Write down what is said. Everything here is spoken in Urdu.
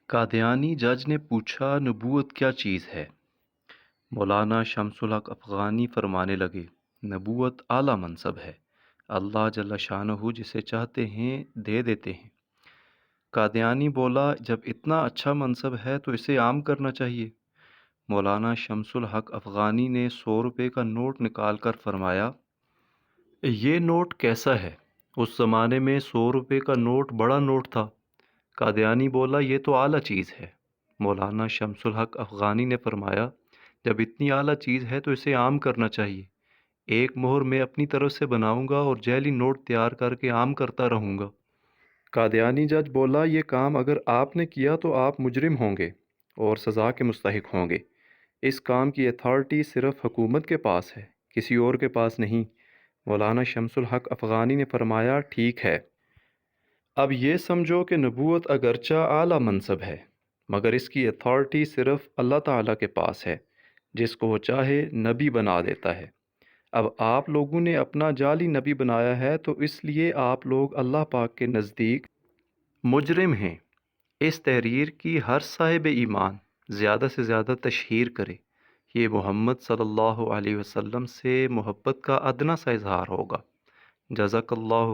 قادیانی جج نے پوچھا نبوت کیا چیز ہے؟ مولانا شمس الحق افغانی فرمانے لگے، نبوت اعلیٰ منصب ہے، اللہ جل شانہ جسے چاہتے ہیں دے دیتے ہیں۔ قادیانی بولا، جب اتنا اچھا منصب ہے تو اسے عام کرنا چاہیے۔ مولانا شمس الحق افغانی نے 100 روپے کا نوٹ نکال کر فرمایا، یہ نوٹ کیسا ہے؟ اس زمانے میں 100 روپے کا نوٹ بڑا نوٹ تھا۔ قادیانی بولا، یہ تو اعلیٰ چیز ہے۔ مولانا شمس الحق افغانی نے فرمایا، جب اتنی اعلیٰ چیز ہے تو اسے عام کرنا چاہیے۔ ایک مہر میں اپنی طرف سے بناؤں گا اور جعلی نوٹ تیار کر کے عام کرتا رہوں گا۔ قادیانی جج بولا، یہ کام اگر آپ نے کیا تو آپ مجرم ہوں گے اور سزا کے مستحق ہوں گے۔ اس کام کی اتھارٹی صرف حکومت کے پاس ہے، کسی اور کے پاس نہیں۔ مولانا شمس الحق افغانی نے فرمایا، ٹھیک ہے، اب یہ سمجھو کہ نبوت اگرچہ اعلیٰ منصب ہے، مگر اس کی اتھارٹی صرف اللہ تعالیٰ کے پاس ہے، جس کو وہ چاہے نبی بنا دیتا ہے۔ اب آپ لوگوں نے اپنا جعلی نبی بنایا ہے تو اس لیے آپ لوگ اللہ پاک کے نزدیک مجرم ہیں۔ اس تحریر کی ہر صاحب ایمان زیادہ سے زیادہ تشہیر کرے، یہ محمد صلی اللہ علیہ وسلم سے محبت کا ادنیٰ سا اظہار ہوگا۔ جزاک اللہ